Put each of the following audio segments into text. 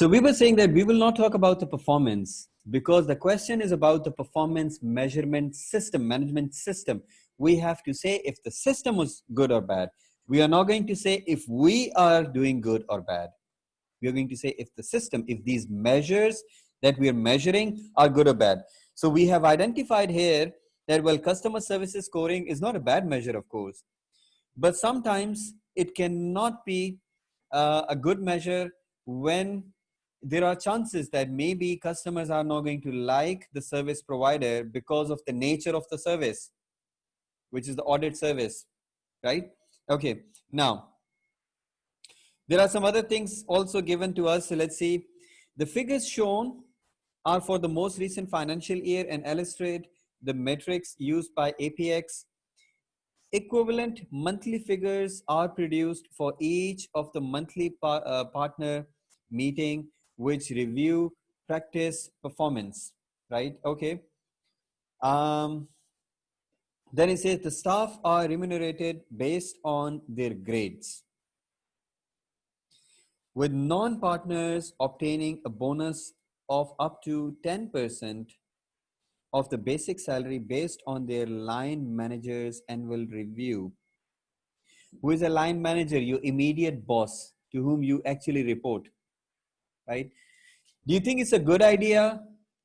So we were saying that we will not talk about the performance because the question is about the performance measurement system, management system. We have to say if the system was good or bad. We are not going to say if we are doing good or bad. We are going to say if the system, if these measures that we are measuring are good or bad. So we have identified here that, well, customer services scoring is not a bad measure, of course, but sometimes it cannot be a good measure when there are chances that maybe customers are not going to like the service provider because of the nature of the service, which is the audit service, right? Okay, now there are some other things also given to us. So let's see. The figures shown are for the most recent financial year and illustrate the metrics used by APX. Equivalent monthly figures are produced for each of the monthly partner meeting which review practice performance, right? Okay. Then it says the staff are remunerated based on their grades, with non-partners obtaining a bonus of up to 10% of the basic salary based on their line manager's annual review. Who is a line manager? Your immediate boss to whom you actually report, right? Do you think it's a good idea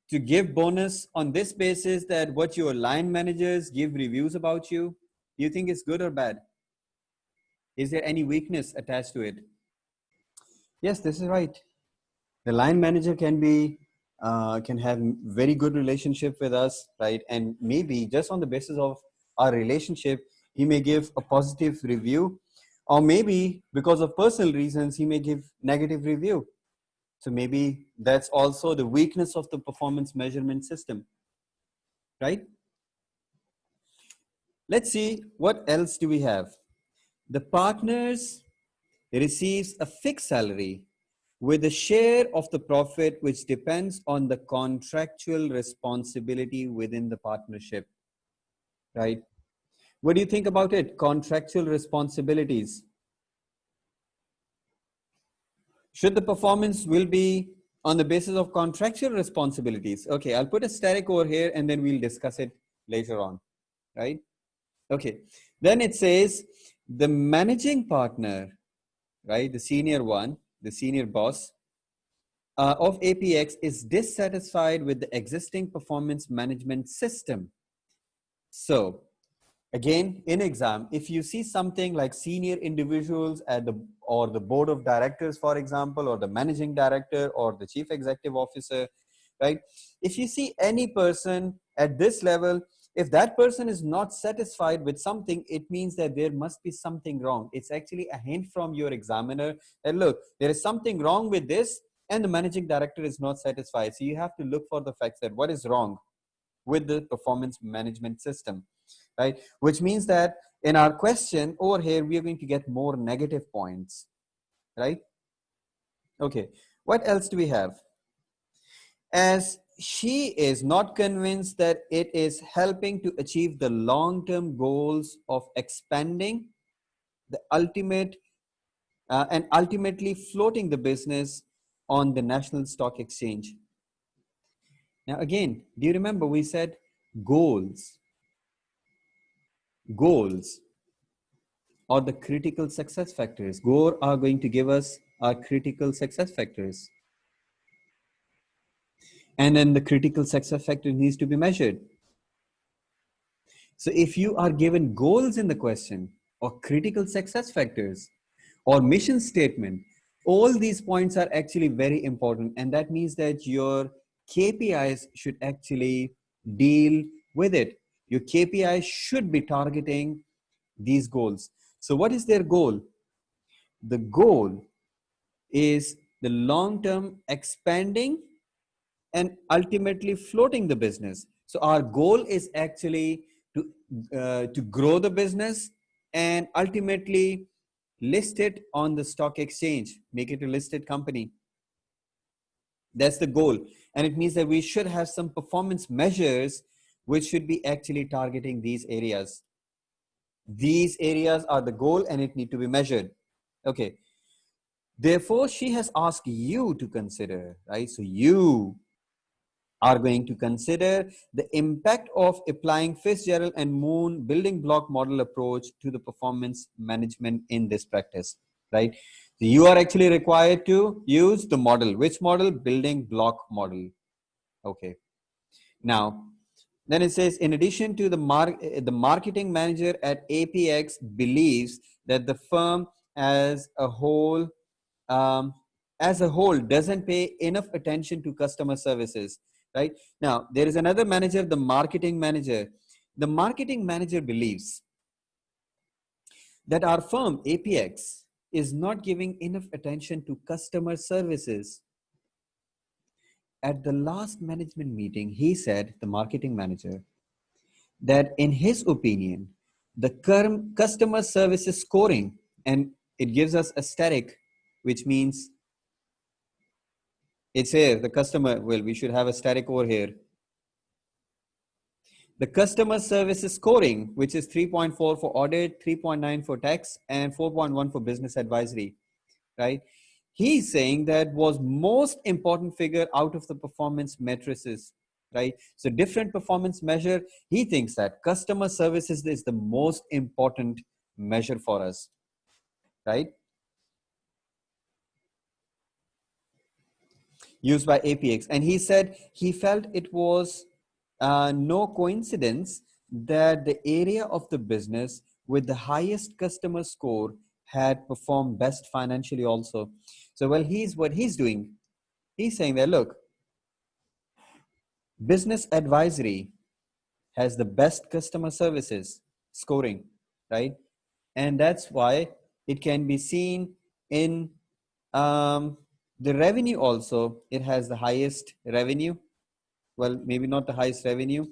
to give bonus on this basis that what your line managers give reviews about you? Do you think it's good or bad? Is there any weakness attached to it? Yes, this is right. The line manager can be can have very good relationship with us, right? And maybe just on the basis of our relationship, he may give a positive review, or maybe because of personal reasons, he may give negative review. So maybe that's also the weakness of the performance measurement system, right? Let's see what else do we have. The partners receives a fixed salary with a share of the profit which depends on the contractual responsibility within the partnership, right? What do you think about it? Contractual responsibilities. Should the performance will be on the basis of contractual responsibilities? Okay, I'll put a static over here and then we'll discuss it later on, right? Okay, then it says the managing partner, right? The senior one, the senior boss of APX is dissatisfied with the existing performance management system. So again, in exam, if you see something like senior individuals at the board of directors, for example, or the managing director or the chief executive officer, right? If you see any person at this level, if that person is not satisfied with something, it means that there must be something wrong. It's actually a hint from your examiner that, look, there is something wrong with this and the managing director is not satisfied. So you have to look for the facts that what is wrong with the performance management system, right? Which means that in our question over here, we are going to get more negative points, right? Okay, what else do we have? As she is not convinced that it is helping to achieve the long-term goals of expanding the ultimate and ultimately floating the business on the national stock exchange. Now again, do you remember we said goals? Goals or the critical success factors. Goals are going to give us our critical success factors. And then the critical success factor needs to be measured. So if you are given goals in the question or critical success factors or mission statement, all these points are actually very important. And that means that your KPIs should actually deal with it. Your KPIs should be targeting these goals. So what is their goal? The goal is the long-term expanding and ultimately floating the business. So our goal is actually to grow the business and ultimately list it on the stock exchange, make it a listed company. That's the goal. And it means that we should have some performance measures which should be actually targeting these areas. These areas are the goal and it need to be measured. Okay. Therefore, she has asked you to consider, right? So you are going to consider the impact of applying Fitzgerald and Moon building block model approach to the performance management in this practice, right? So you are actually required to use the model. Which model? Building block model. Okay. Now, then it says, in addition to the marketing manager at APX believes that the firm as a whole um, doesn't pay enough attention to customer services, right? Now, there is another manager, the marketing manager. The marketing manager believes that our firm, APX, is not giving enough attention to customer services. At the last management meeting, he said, the marketing manager, that in his opinion, the customer services scoring, and it gives us a static, which means it's here, the customer, well, we should have a static over here. The customer services scoring, which is 3.4 for audit, 3.9 for tax, and 4.1 for business advisory, right? He's saying that was most important figure out of the performance matrices, right? So different performance measure, he thinks that customer services is the most important measure for us, right? Used by APX. And he said he felt it was no coincidence that the area of the business with the highest customer score had performed best financially also. So, well, what he's doing, he's saying that, look, business advisory has the best customer services scoring, right? And that's why it can be seen in the revenue also. It has the highest revenue. Well, maybe not the highest revenue,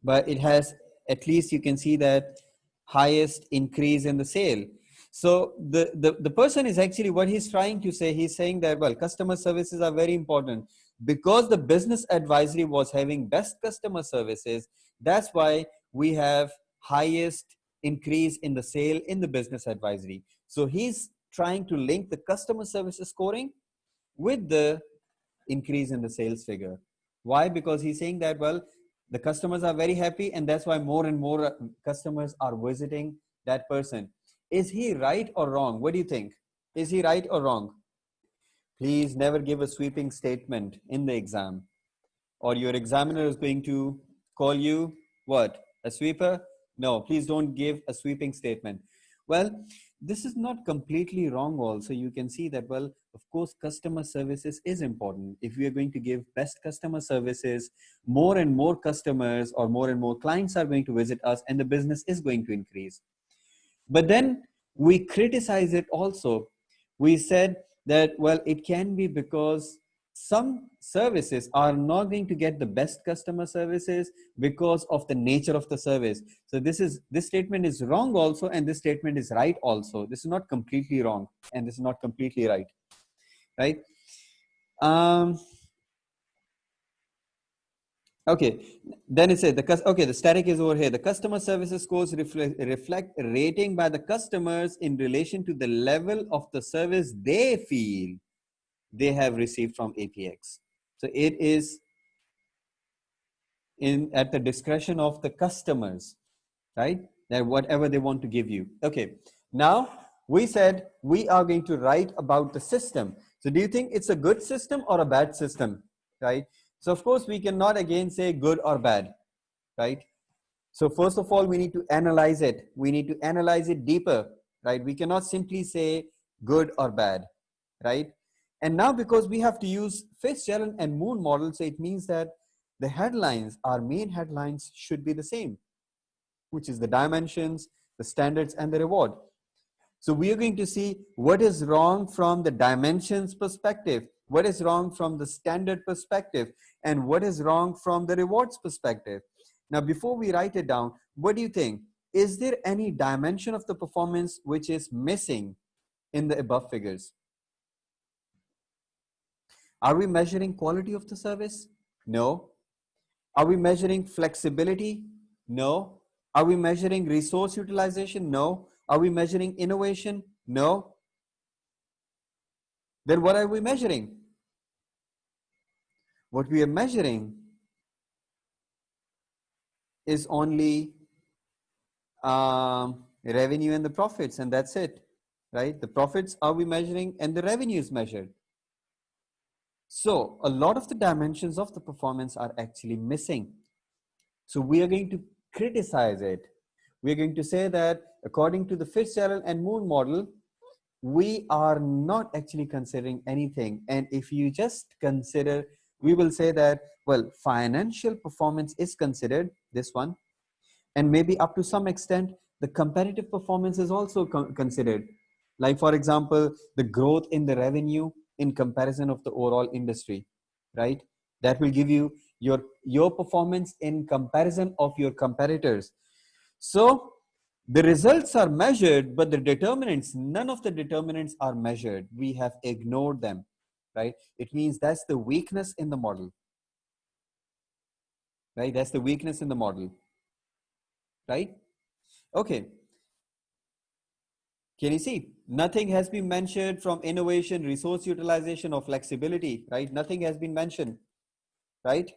but it has, at least you can see that, highest increase in the sale. So the person is actually, what he's trying to say, he's saying that, well, customer services are very important because the business advisory was having best customer services. That's why we have highest increase in the sale in the business advisory. So he's trying to link the customer services scoring with the increase in the sales figure. Why? Because he's saying that, well, the customers are very happy, and that's why more and more customers are visiting that person. Is he right or wrong? What do you think? Is he right or wrong? Please never give a sweeping statement in the exam, or your examiner is going to call you what? A sweeper? No, please don't give a sweeping statement. Well, this is not completely wrong also. You can see that, well, of course, customer services is important. If we are going to give best customer services, more and more customers or more and more clients are going to visit us and the business is going to increase. But then we criticize it also. We said that, well, it can be because some services are not going to get the best customer services because of the nature of the service. So this statement is wrong also, and this statement is right also. This is not completely wrong, and this is not completely right, right? Okay, then it says the static is over here. The customer services scores reflect rating by the customers in relation to the level of the service they feel they have received from APX. So it is at the discretion of the customers, right? That whatever they want to give you. Okay, now we said we are going to write about the system. So do you think it's a good system or a bad system, right? So of course we cannot again say good or bad, right? So first of all, we need to analyze it. We need to analyze it deeper, right? We cannot simply say good or bad, right? And now because we have to use Fitzgerald and Moon model, so it means that the headlines, our main headlines should be the same, which is the dimensions, the standards, and the reward. So we are going to see what is wrong from the dimensions perspective, what is wrong from the standard perspective, and what is wrong from the rewards perspective. Now, before we write it down, what do you think? Is there any dimension of the performance which is missing in the above figures? Are we measuring quality of the service? No. Are we measuring flexibility? No. Are we measuring resource utilization? No. Are we measuring innovation? No. Then what are we measuring? What we are measuring is only revenue and the profits, and that's it, right? The profits are we measuring and the revenue is measured. So a lot of the dimensions of the performance are actually missing. So we are going to criticize it. We're going to say that according to the Fitzgerald and Moon model, we are not actually considering anything. And if you just consider, we will say that, well, financial performance is considered, this one, and maybe up to some extent, the competitive performance is also considered. Like, for example, the growth in the revenue in comparison of the overall industry, right? That will give you your performance in comparison of your competitors. So the results are measured, but the determinants, none of the determinants are measured. We have ignored them, right? It means that's the weakness in the model, right? That's the weakness in the model, right? Okay. Can you see? Nothing has been mentioned from innovation, resource utilization, or flexibility, right? Nothing has been mentioned, right?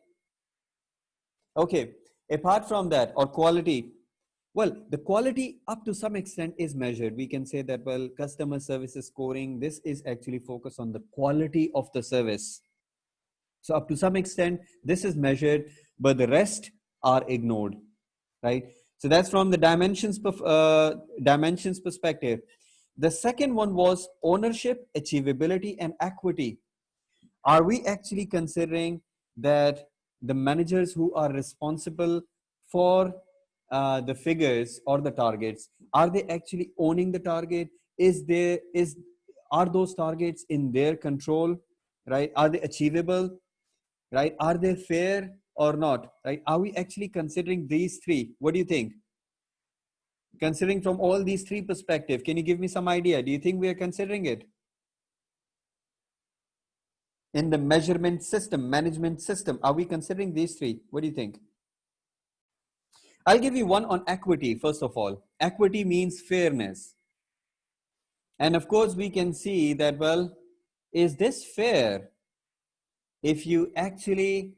Okay. Apart from that, or quality, well, the quality up to some extent is measured. We can say that, well, customer services scoring, this is actually focused on the quality of the service. So up to some extent, this is measured, but the rest are ignored, right? So that's from the dimensions perspective. The second one was ownership, achievability, and equity. Are we actually considering that the managers who are responsible for the figures or the targets, are they actually owning the target? Are those targets in their control, right? Are they achievable, right? Are they fair or not, right? Are we actually considering these three? What do you think? Considering from all these three perspectives, can you give me some idea? Do you think we are considering it? In the measurement system, management system, are we considering these three? What do you think? I'll give you one on equity. First of all, equity means fairness. And of course, we can see that, well, is this fair if you actually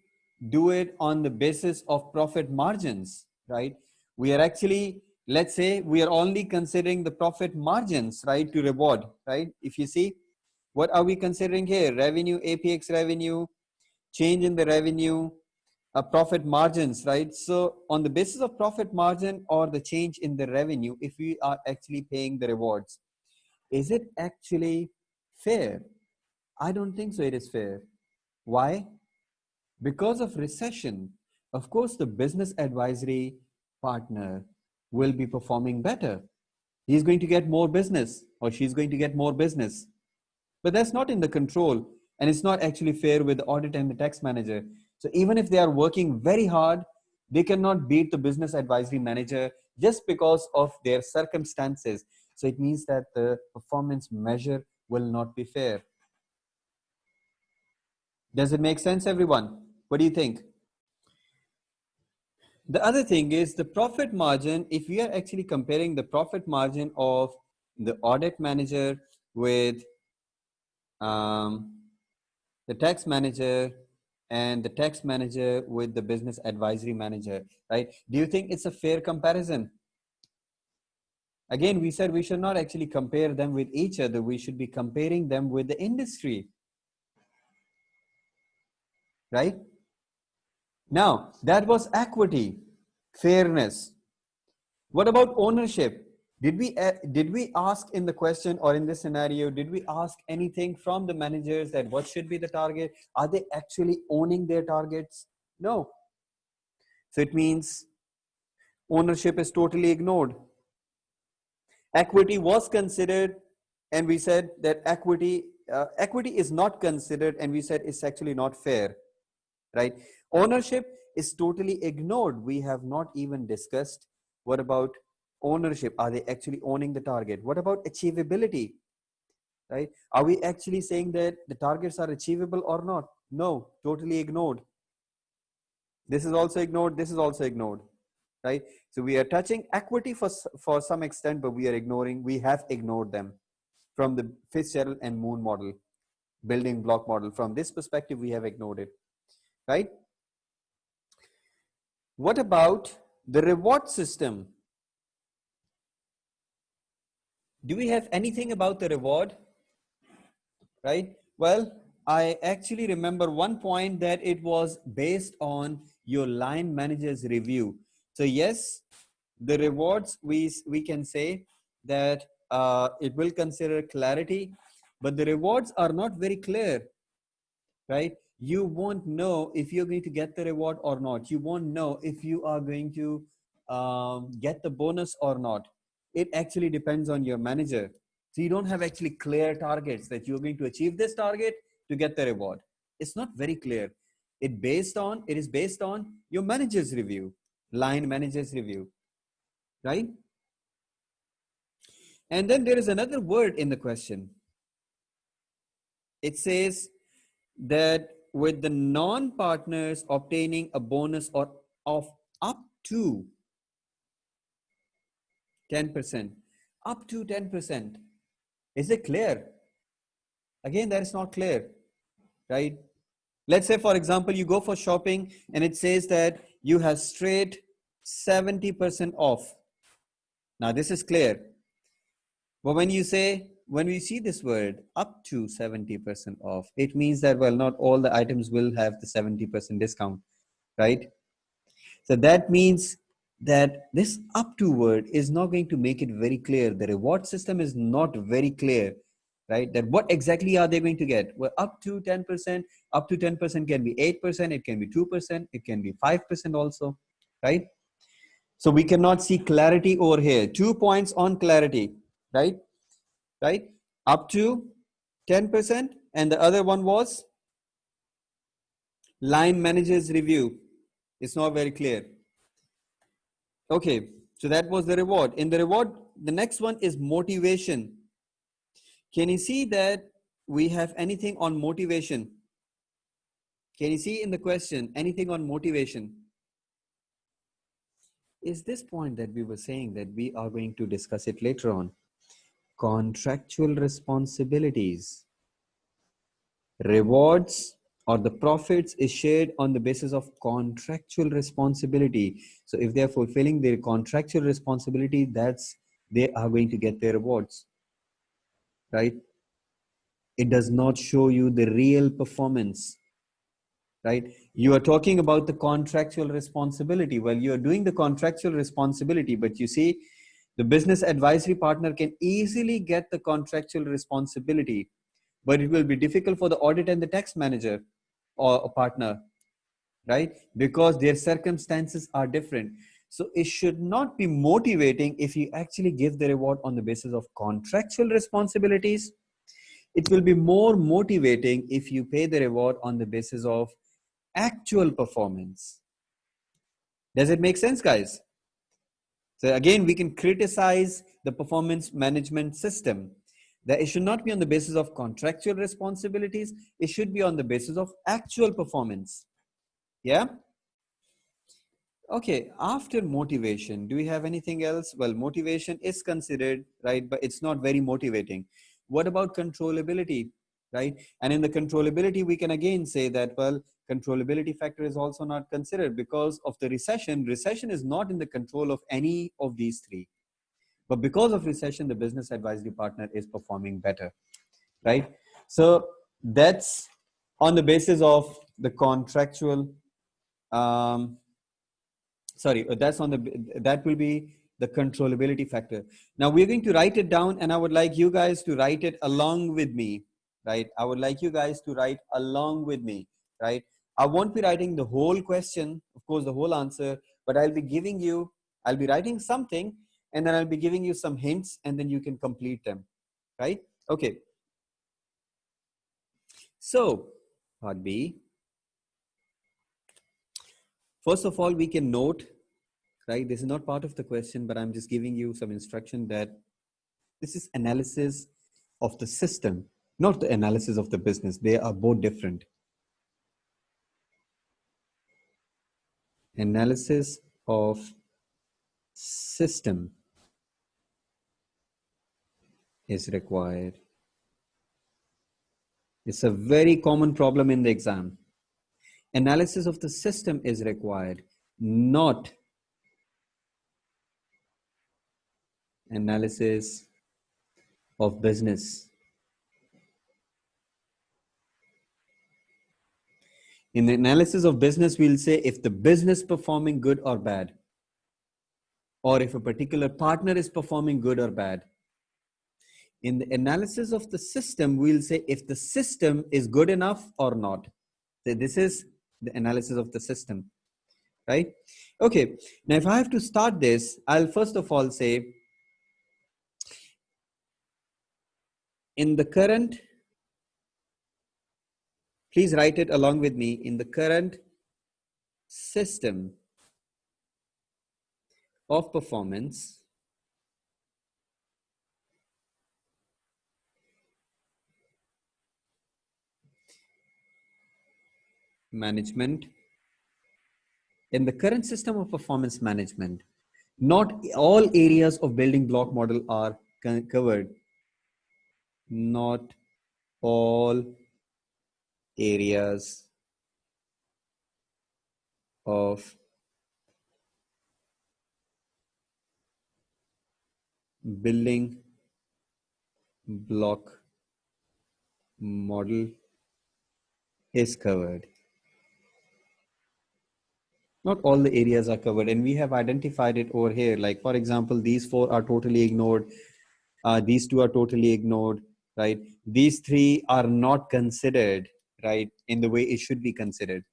do it on the basis of profit margins, right? We are actually, let's say, we are only considering the profit margins, right, to reward, right? If you see, what are we considering here? Revenue, APX revenue, change in the revenue, profit margins, right? So on the basis of profit margin or the change in the revenue, if we are actually paying the rewards, is it actually fair? I don't think so it is fair. Why? Because of recession, of course, the business advisory partner will be performing better. He's going to get more business or she's going to get more business. But that's not in the control, and it's not actually fair with the audit and the tax manager. So even if they are working very hard, they cannot beat the business advisory manager just because of their circumstances. So it means that the performance measure will not be fair. Does it make sense, everyone? What do you think? The other thing is the profit margin. If we are actually comparing the profit margin of the audit manager with the tax manager and the tax manager with the business advisory manager, right? Do you think it's a fair comparison? Again, we said we should not actually compare them with each other. We should be comparing them with the industry, right? Now, that was equity, fairness. What about ownership? Did we ask in the question or in this scenario, did we ask anything from the managers that what should be the target? Are they actually owning their targets? No. So it means ownership is totally ignored. Equity was considered, and we said that equity is not considered, and we said it's actually not fair, right? Ownership is totally ignored. We have not even discussed what about ownership. Are they actually owning the target? What about achievability, right? Are we actually saying that the targets are achievable or not? No, totally ignored. This is also ignored. This is also ignored, right? So we are touching equity for some extent, but we have ignored them from the Fitzgerald and Moon model. building block model. From this perspective, we have ignored it, right? What about the reward system? Do we have anything about the reward, right? Well, I actually remember one point that it was based on your line manager's review. So yes, the rewards, we can say that it will consider clarity, but the rewards are not very clear, right? You won't know if you're going to get the reward or not. You won't know if you are going to get the bonus or not. It actually depends on your manager. So you don't have actually clear targets that you're going to achieve this target to get the reward. It's not very clear. It is based on your manager's review, line manager's review, right? And then there is another word in the question. It says that with the non-partners obtaining a bonus or of up to 10%, up to 10%. Is it clear? Again, that is not clear, right? Let's say, for example, you go for shopping and it says that you have straight 70% off. Now, this is clear. But when we see this word up to 70% off, it means that, well, not all the items will have the 70% discount, right? So that means that this up to word is not going to make it very clear. The reward system is not very clear, right? That what exactly are they going to get? Well, up to 10%, up to 10% can be 8%, it can be 2%, it can be 5% also, right? So we cannot see clarity over here. 2 points on clarity, right? Right? Up to 10%, and the other one was line manager's review. It's not very clear. Okay, so that was the reward. In the reward, the next one is motivation. Can you see that we have anything on motivation? Can you see in the question anything on motivation? Is this point that we were saying that we are going to discuss it later on? Contractual responsibilities. Rewards or the profits is shared on the basis of contractual responsibility. So if they are fulfilling their contractual responsibility, they are going to get their rewards, right? It does not show you the real performance, right? You are talking about the contractual responsibility. Well, you are doing the contractual responsibility, but you see, the business advisory partner can easily get the contractual responsibility, but it will be difficult for the audit and the tax manager or a partner, right? Because their circumstances are different. So it should not be motivating if you actually give the reward on the basis of contractual responsibilities. It will be more motivating if you pay the reward on the basis of actual performance. Does it make sense, guys? So again, we can criticize the performance management system, that it should not be on the basis of contractual responsibilities. It should be on the basis of actual performance. Yeah. Okay. After motivation, do we have anything else? Well, motivation is considered, right? But it's not very motivating. What about controllability, right? And in the controllability, we can again say that, well, controllability factor is also not considered because of the recession. Recession is not in the control of any of these three. But because of recession, the business advisory partner is performing better, right? So that's on the basis of the contractual, that will be the controllability factor. Now we're going to write it down, and I would like you guys to write it along with me, right? I would like you guys to write along with me, right? I won't be writing the whole question, of course, the whole answer, but I'll be writing something, and then I'll be giving you some hints, and then you can complete them, right? Okay. So, part B. First of all, we can note, right? This is not part of the question, but I'm just giving you some instruction that this is analysis of the system, not the analysis of the business. They are both different. Analysis of system is required It's a very common problem in the exam. Analysis of the system is required, not analysis of business. In the analysis of business, we'll say if the business performing good or bad, or if a particular partner is performing good or bad. In the analysis of the system, we'll say if the system is good enough or not. So this is the analysis of the system, right? Okay, now if I have to start this, I'll first of all say, in the current, please write it along with me, in the current system of performance, management, in the current system of performance management, not all areas of building block model are covered. Not all areas of building block model is covered. Not all the areas are covered, and we have identified it over here. Like, for example, these four are totally ignored. These two are totally ignored, right? These three are not considered, right, in the way it should be considered,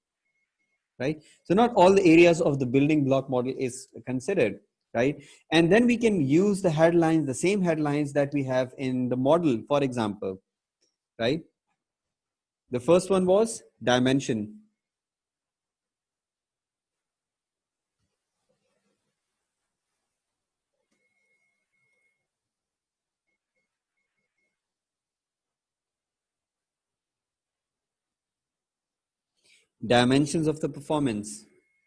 right? So not all the areas of the building block model is considered, right? And then we can use the headlines, the same headlines that we have in the model, for example, right? The first one was dimension. Dimensions of the performance,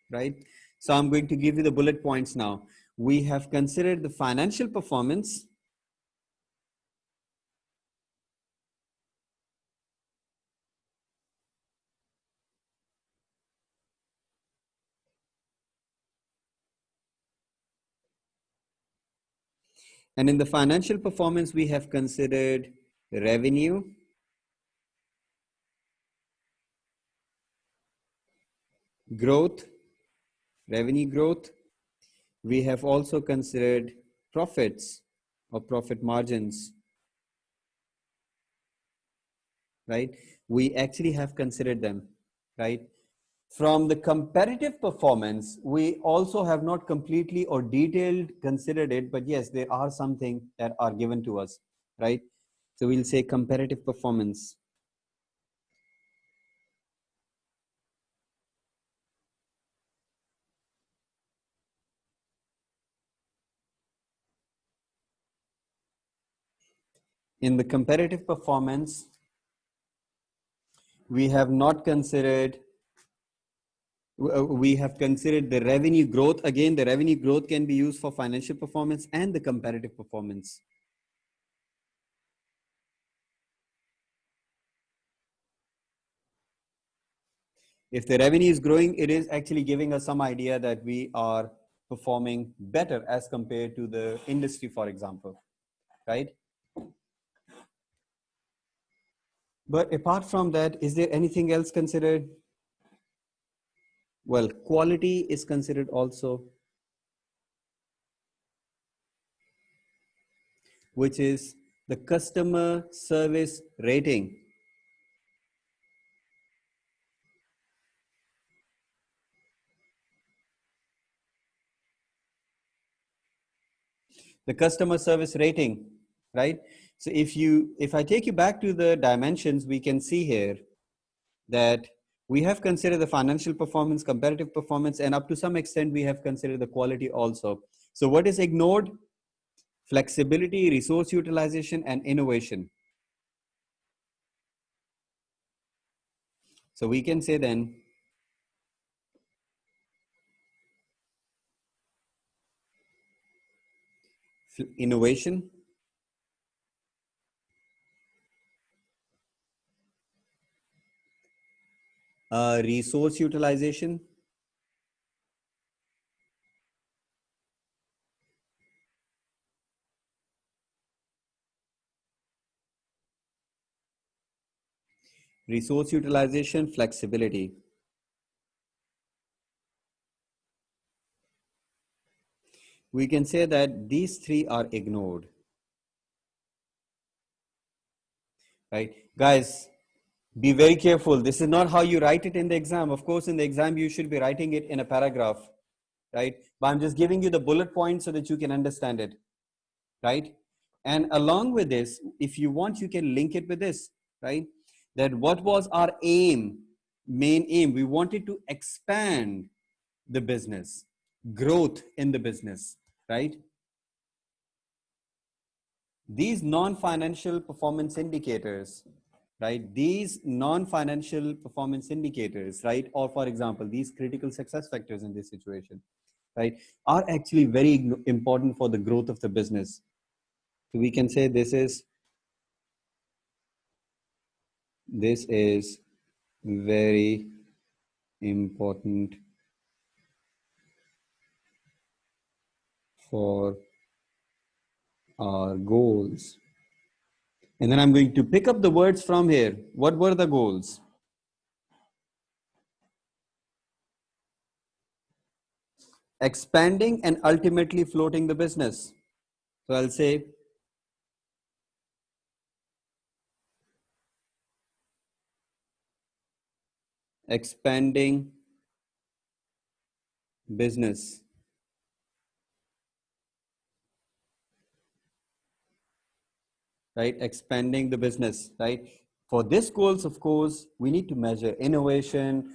right? So I'm going to give you the bullet points now. We have considered the financial performance, and in the financial performance, we have considered revenue, growth, revenue growth. We have also considered profits or profit margins, right? We actually have considered them, right? From the comparative performance, we also have not completely or detailed considered it, but yes, there are something that are given to us, right? So we'll say comparative performance. In the comparative performance, we have not considered, we have considered the revenue growth. Again, the revenue growth can be used for financial performance and the comparative performance. If the revenue is growing, it is actually giving us some idea that we are performing better as compared to the industry, for example, right? But apart from that, is there anything else considered? Well, quality is considered also, which is the customer service rating. The customer service rating, right? So if I take you back to the dimensions, we can see here that we have considered the financial performance, comparative performance, and up to some extent, we have considered the quality also. So what is ignored? Flexibility, resource utilization, and innovation. So we can say then, innovation, Resource utilization. Resource utilization, flexibility. We can say that these three are ignored, right? Guys, be very careful. This is not how you write it in the exam. Of course, in the exam, you should be writing it in a paragraph, right? But I'm just giving you the bullet points so that you can understand it, right? And along with this, if you want, you can link it with this, right? That what was our aim, main aim? We wanted to expand the business, growth in the business, right? These non-financial performance indicators, right? These non-financial performance indicators, right? Or for example, these critical success factors in this situation, right, are actually very important for the growth of the business. So we can say this is very important for our goals. And then I'm going to pick up the words from here. What were the goals? Expanding and ultimately floating the business. So I'll say expanding business, right? Expanding the business, right? For this goals, of course, we need to measure innovation.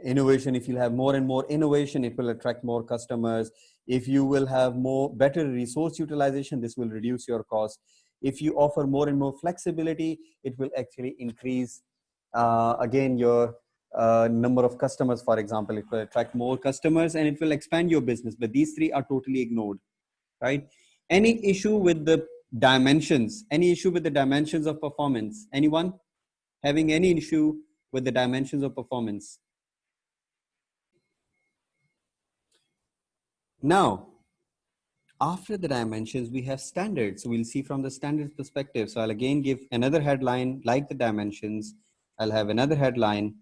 Innovation, if you'll have more and more innovation, it will attract more customers. If you will have more better resource utilization, this will reduce your cost. If you offer more and more flexibility, it will actually increase again your number of customers. For example, it will attract more customers and it will expand your business. But these three are totally ignored, right? Any issue with the dimensions? Any issue with the dimensions of performance? Anyone having any issue with the dimensions of performance? Now, after the dimensions, we have standards. So we'll see from the standards perspective. So I'll again give another headline like the dimensions. I'll have another headline,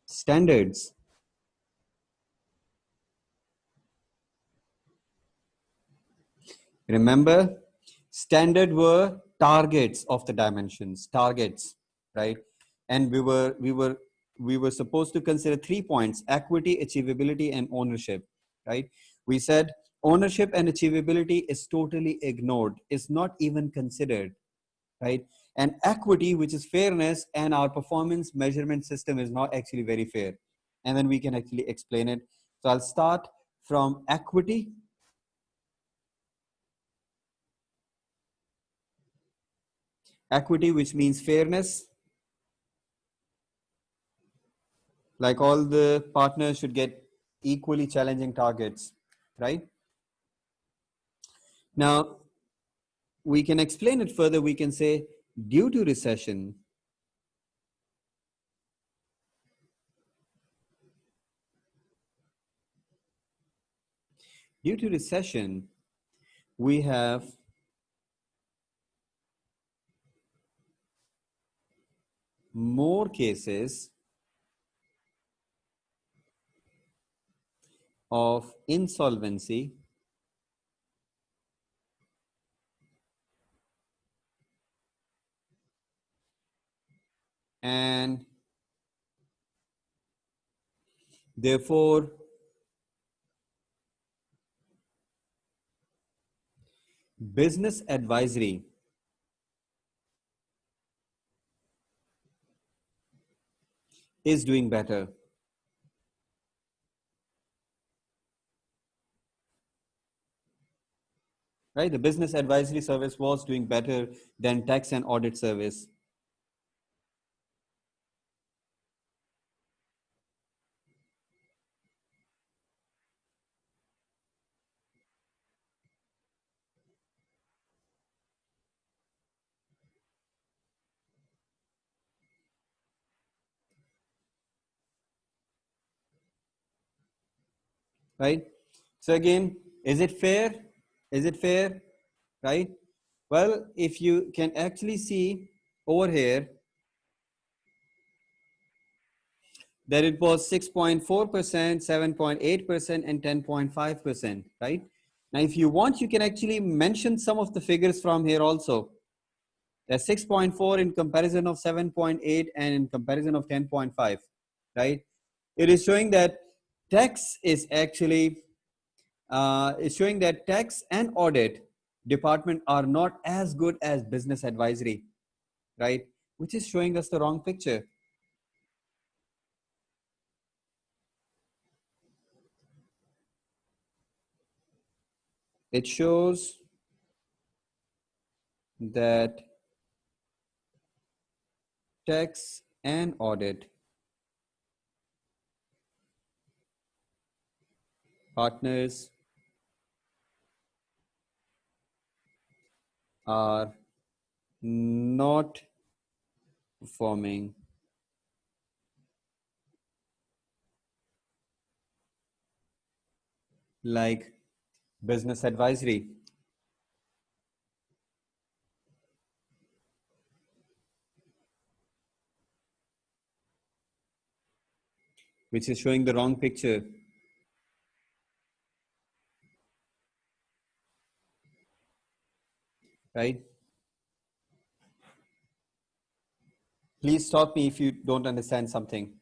standards. Remember, standard were targets of the dimensions, targets, right? And we were supposed to consider 3 points: equity, achievability, and ownership, right? We said ownership and achievability is totally ignored, is not even considered, right? And equity, which is fairness, and our performance measurement system is not actually very fair. And then we can actually explain it. So I'll start from equity. Equity, which means fairness, like all the partners should get equally challenging targets, right? Now, we can explain it further. We can say, due to recession, due to recession, we have more cases of insolvency and therefore business advisory is doing better, right? The business advisory service was doing better than tax and audit service. right? So again, is it fair? Is it fair? Right? Well, if you can actually see over here that it was 6.4%, 7.8%, and 10.5%, right? Now, if you want, you can actually mention some of the figures from here also. There's 6.4 in comparison of 7.8 and in comparison of 10.5, right? It is showing that tax is actually, it's showing that tax and audit department are not as good as business advisory, right? Which is showing us the wrong picture. It shows that tax and audit partners are not performing like business advisory, which is showing the wrong picture, right? Please stop me if you don't understand something.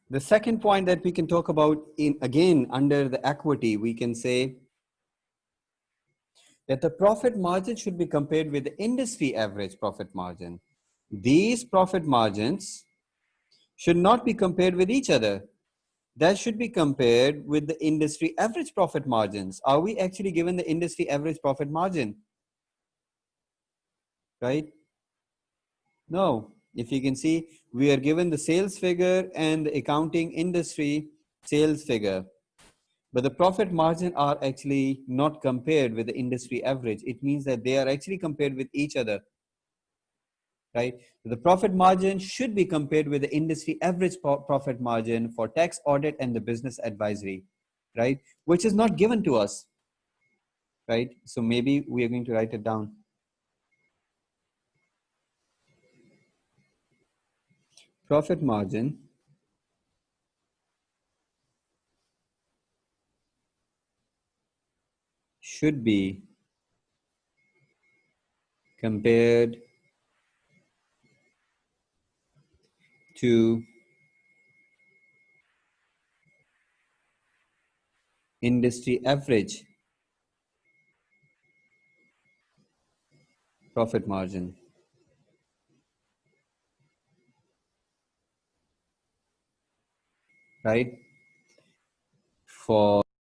The second point that we can talk about in again under the equity, we can say that the profit margin should be compared with the industry average profit margin. These profit margins should not be compared with each other. That should be compared with the industry average profit margins. Are we actually given the industry average profit margin? Right? No. If you can see, we are given the sales figure and the accounting industry sales figure. But the profit margin are actually not compared with the industry average. It means that they are actually compared with each other, right? The profit margin should be compared with the industry average profit margin for tax audit and the business advisory, right? Which is not given to us, right? So maybe we are going to write it down. Profit margin should be compared to industry average profit margin, right? For